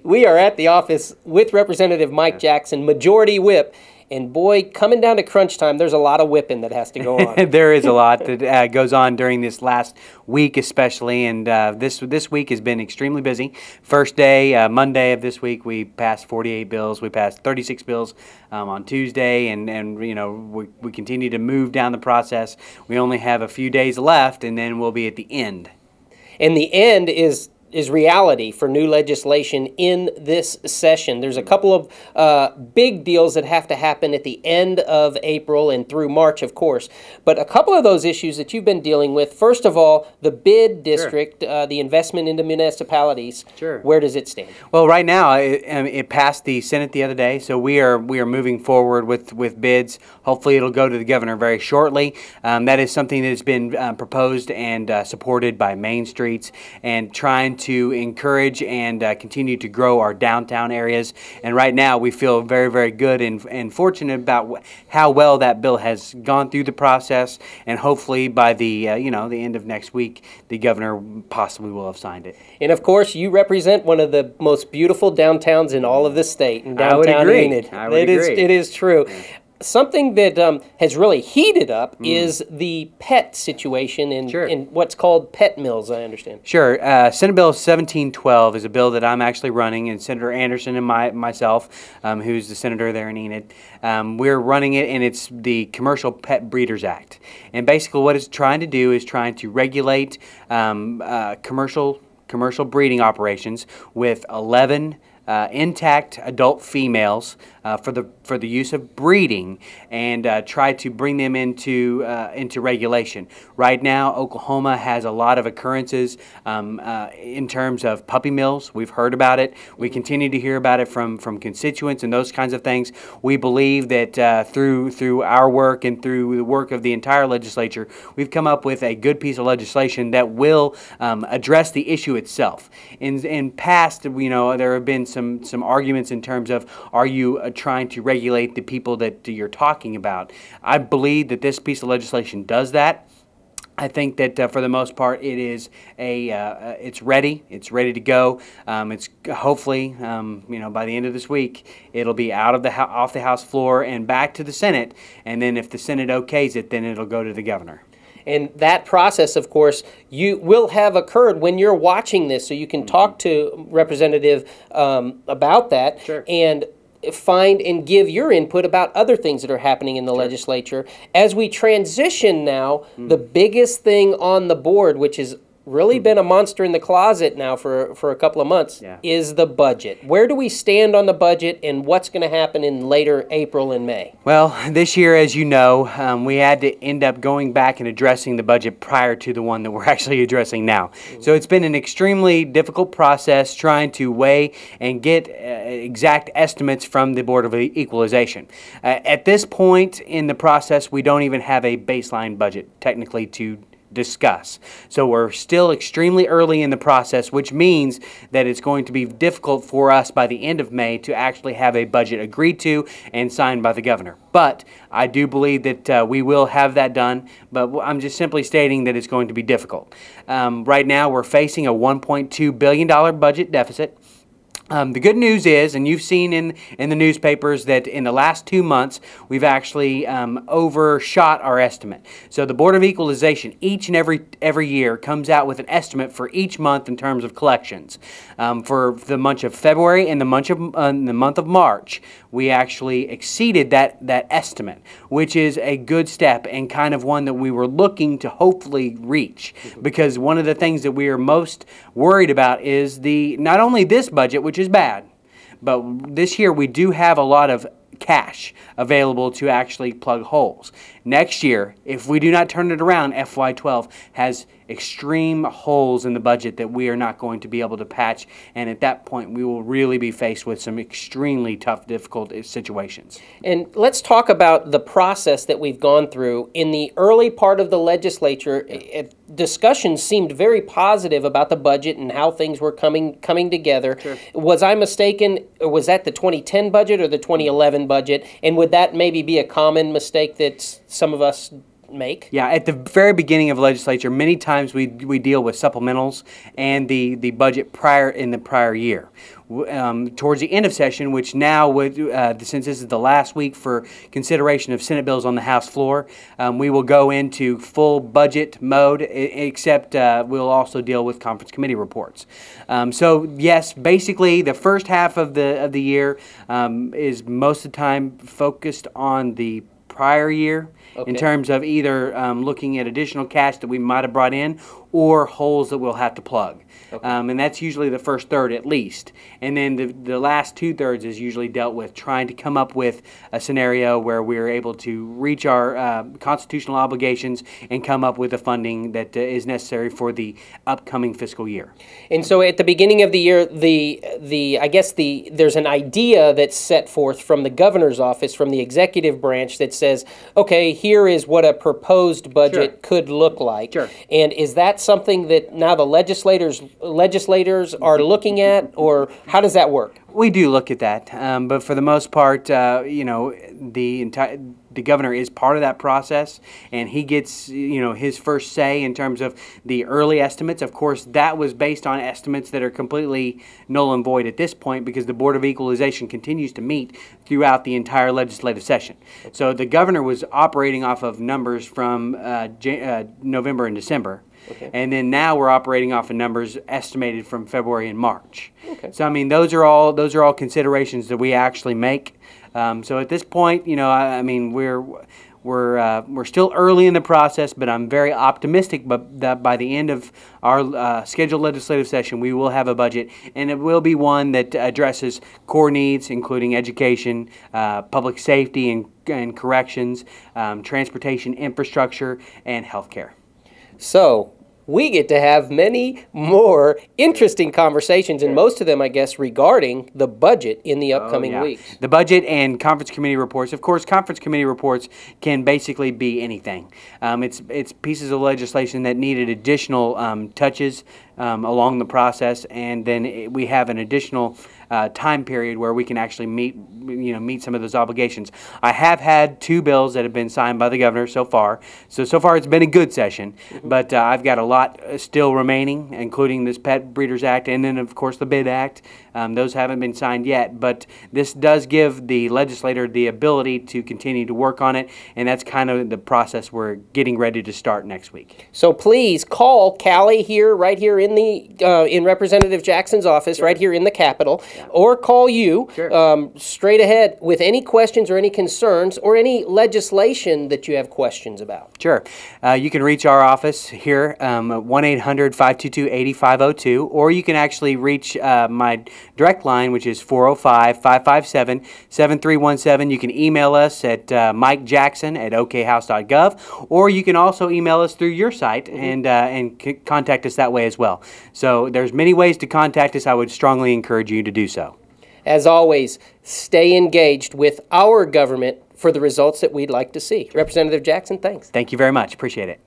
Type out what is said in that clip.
We are at the office with Representative Mike Jackson, Majority Whip. And boy, coming down to crunch time, there's a lot of whipping that has to go on. There is a lot that goes on during this last week especially, and this week has been extremely busy. First day, Monday of this week, we passed 48 bills. We passed 36 bills on Tuesday, and you know, we continue to move down the process. We only have a few days left, and then we'll be at the end. And the end is reality for new legislation in this session. There's a couple of big deals that have to happen at the end of April and through March, of course. But a couple of those issues that you've been dealing with, first of all, the bid district, the investment into municipalities, where does it stand? Well, right now, it passed the Senate the other day, so we are moving forward with bids. Hopefully, it'll go to the governor very shortly. That is something that has been proposed and supported by Main Streets, and trying to encourage and continue to grow our downtown areas. And right now we feel very, very good and fortunate about how well that bill has gone through the process, and hopefully by the the end of next week the governor possibly will have signed it. And of course you represent one of the most beautiful downtowns in all of the state, in downtown Enid. I would agree. It is true. Yeah. Something that has really heated up is the pet situation in what's called pet mills, I understand. Sure. Senate Bill 1712 is a bill that I'm actually running, and Senator Anderson and myself, who's the senator there in Enid, we're running it, and it's the Commercial Pet Breeders Act. And basically what it's trying to do is trying to regulate commercial breeding operations with 11 intact adult females for the use of breeding, and try to bring them into regulation. Right now, Oklahoma has a lot of occurrences in terms of puppy mills. We've heard about it. We continue to hear about it from constituents and those kinds of things. We believe that through our work and through the work of the entire legislature, we've come up with a good piece of legislation that will address the issue itself. In past, there have been some arguments in terms of, are you trying to regulate the people that you're talking about? I believe that this piece of legislation does that. I think that for the most part, it is it's ready. It's ready to go. It's hopefully, by the end of this week, it'll be off the House floor and back to the Senate. And then if the Senate okays it, then it'll go to the governor. And that process, of course, you will have occurred when you're watching this, so you can talk to Representative about that and find and give your input about other things that are happening in the legislature. As we transition now, the biggest thing on the board, which has really been a monster in the closet now for a couple of months, is the budget. Where do we stand on the budget, and what's going to happen in later April and May? Well, this year, as you know, we had to end up going back and addressing the budget prior to the one that we're actually addressing now. So it's been an extremely difficult process trying to weigh and get exact estimates from the Board of Equalization. At this point in the process, we don't even have a baseline budget technically to discuss. So we're still extremely early in the process, which means that it's going to be difficult for us by the end of May to actually have a budget agreed to and signed by the governor. But I do believe that we will have that done, but I'm just simply stating that it's going to be difficult. Right now we're facing a $1.2 billion budget deficit. The good news is, and you've seen in the newspapers, that in the last 2 months we've actually overshot our estimate. So the Board of Equalization each and every year comes out with an estimate for each month in terms of collections. For the month of February and the month of March, we actually exceeded that estimate, which is a good step and kind of one that we were looking to hopefully reach. Because one of the things that we are most worried about is not only this budget, which is bad, but this year we do have a lot of cash available to actually plug holes. Next year, if we do not turn it around, FY12 has extreme holes in the budget that we are not going to be able to patch, and at that point we will really be faced with some extremely tough, difficult situations. And let's talk about the process that we've gone through. In the early part of the legislature, discussions seemed very positive about the budget and how things were coming together. Was I mistaken, or was that the 2010 budget or the 2011 budget? And would that maybe be a common mistake that some of us make? Yeah, at the very beginning of legislature, many times we deal with supplementals and the budget in the prior year. Towards the end of session, which now would, since this is the last week for consideration of Senate bills on the House floor, we will go into full budget mode, except we'll also deal with conference committee reports. So yes, basically the first half of the year is most of the time focused on the prior year. Okay. In terms of either looking at additional cash that we might have brought in or holes that we'll have to plug. Okay. And that's usually the first third at least. And then the last 2/3 is usually dealt with trying to come up with a scenario where we're able to reach our constitutional obligations and come up with the funding that is necessary for the upcoming fiscal year. And so at the beginning of the year, there's an idea that's set forth from the governor's office, from the executive branch, that says, okay, here is what a proposed budget Sure. could look like. Sure. And is that something that now the legislators are looking at, or how does that work? We do look at that, but for the most part, you know, the governor is part of that process, and he gets, you know, his first say in terms of the early estimates. Of course, that was based on estimates that are completely null and void at this point because the Board of Equalization continues to meet throughout the entire legislative session. So the governor was operating off of numbers from November and December. Okay. And then now we're operating off of numbers estimated from February and March. Okay. So I mean, those are all considerations that we actually make. So at this point, you know, I mean, we're still early in the process, but I'm very optimistic that by the end of our scheduled legislative session, we will have a budget, and it will be one that addresses core needs, including education, public safety and corrections, transportation infrastructure, and healthcare. So we get to have many more interesting conversations, and most of them, I guess, regarding the budget in the upcoming weeks. The budget and conference committee reports. Of course, conference committee reports can basically be anything. It's pieces of legislation that needed additional touches along the process, and then we have an additional time period where we can actually meet some of those obligations. I have had 2 bills that have been signed by the governor so far. So far it's been a good session, but I've got a lot still remaining, including this Pet Breeders Act and then of course the BID Act. Those haven't been signed yet, but this does give the legislator the ability to continue to work on it, and that's kind of the process we're getting ready to start next week. So please call Callie here, right here in Representative Jackson's office, Sure. right here in the Capitol. Or call you Sure. Straight ahead with any questions or any concerns or any legislation that you have questions about. Sure. You can reach our office here at 1-800-522-8502, or you can actually reach my direct line, which is 405-557-7317. You can email us at mikejackson@okhouse.gov, or you can also email us through your site and contact us that way as well. So there's many ways to contact us. I would strongly encourage you to do so. As always, stay engaged with our government for the results that we'd like to see. Representative Jackson, thanks. Thank you very much. Appreciate it.